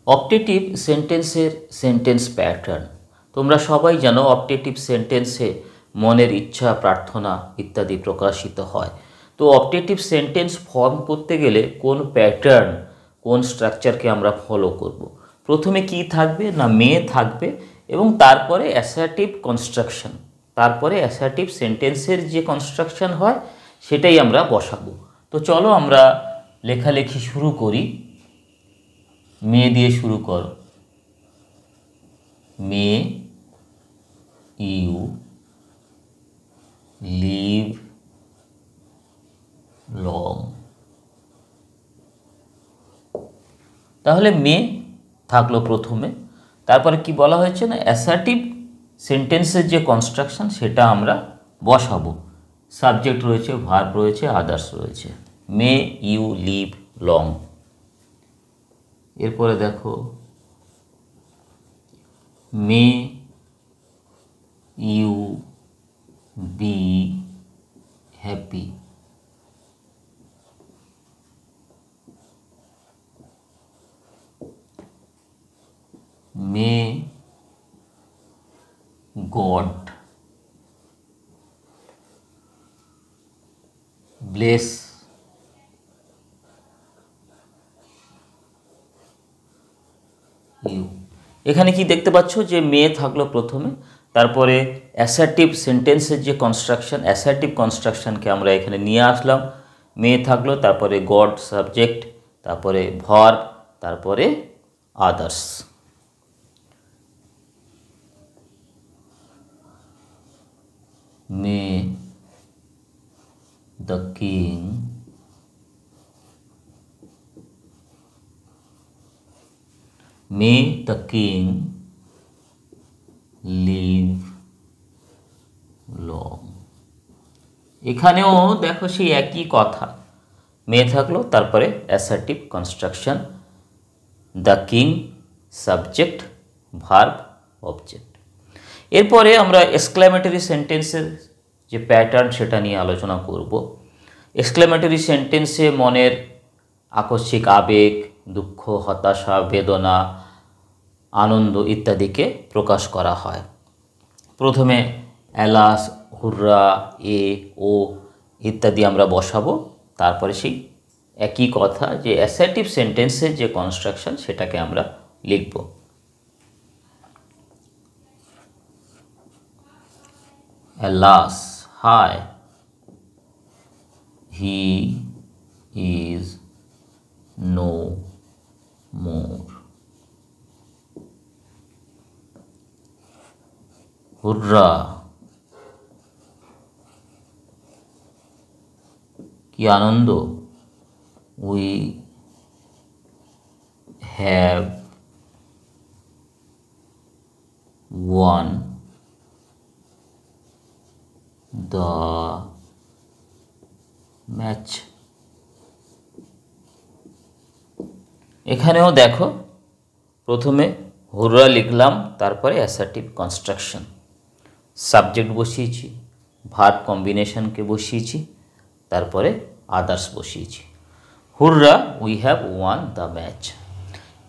Optative সেন্টেন্সের sentence pattern. তোমরা সবাই জানো অপটেটিভ সেন্টেন্সে মনের ইচ্ছা, প্রার্থনা ইত্যাদি প্রকাশিত হয়। তো অপটেটিভ সেন্টেন্স ফর্ম করতে গেলে কোন প্যাটার্ন, কোন স্ট্রাকচারকে আমরা ফলো করব। প্রথমে কি থাকবে না, মে থাকবে এবং তারপরে অ্যাসার্টিভ কনস্ট্রাকশন, তারপরে অ্যাসার্টিভ সেন্টেন্সের যে কনস্ট্রাকশন হয় সেটাই আমরা বসাবো। তো চলো আমরা লেখালেখি শুরু করি। মে দিয়ে শুরু করো। May you live long. তাহলে মে থাকলো প্রথমে, তারপরে কি বলা হয়েছে না, অ্যাসার্টিভ সেন্টেন্সের যে কনস্ট্রাকশন সেটা আমরা বসাবো। সাবজেক্ট রয়েছে, ভার্ব রয়েছে, আদার্স রয়েছে। May you live long. এরপরে দেখো, may you be happy. May God bless you. এখানে কি দেখতে পাচ্ছ যে মে থাকলো প্রথমে, তারপরে অ্যাসার্টিভ সেন্টেন্সের যে কনস্ট্রাকশন, অ্যাসার্টিভ কনস্ট্রাকশনকে আমরা এখানে নিয়ে আসলাম। মে থাকলো, তারপরে গড সাবজেক্ট, তারপরে ভার্ব, তারপরে others. May the king May the king live long. এখানেও দেখো সেই একই কথা, মে থাকলো, তারপরে assertive construction, the king subject, verb, object. এরপরে আমরা এক্সক্লামেটরি সেন্টেন্সের যে প্যাটার্ন সেটা নিয়ে আলোচনা করব। এক্সক্লামেটরি সেন্টেন্সে মনের আকস্মিক আবেগ, দুঃখ, হতাশা, বেদনা, আনন্দ ইত্যাদিকে প্রকাশ করা হয়। প্রথমে অ্যালাস, হুররা, এ, ও ইত্যাদি আমরা বসাবো। তারপরে সেই একই কথা যে অ্যাসার্টিভ সেন্টেন্সের যে কনস্ট্রাকশন সেটাকে আমরা লিখব। Alas, hi, he is no more. Hurrah, কি আনন্দ, we have won the match. এখানেও দেখো প্রথমে হুররা লিখলাম, তারপরে অ্যাসার্টিভ কনস্ট্রাকশন, সাবজেক্ট বসিয়েছি, ভার্ব কম্বিনেশনকে বসিয়েছি, তারপরে আদার্স বসিয়েছি। Hurrah, we have won the match.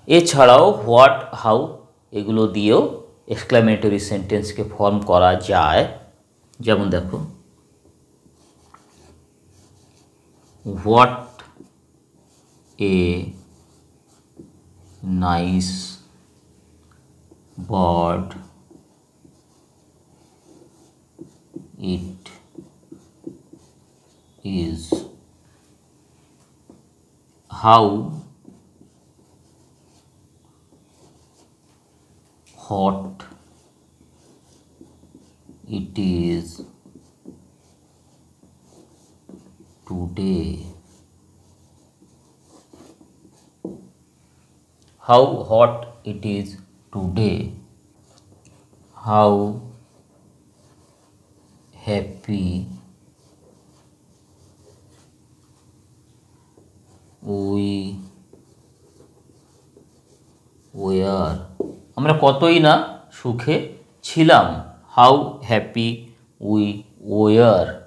এছাড়াও হোয়াট, হাউ এগুলো দিয়েও এক্সক্লামেটরি সেন্টেন্সকে ফর্ম করা যায়। যেমন দেখো, what a nice bird it is. How hot it is today. How hot it is today. How happy we were. আমরা কতই না সুখে ছিলাম। How happy we were.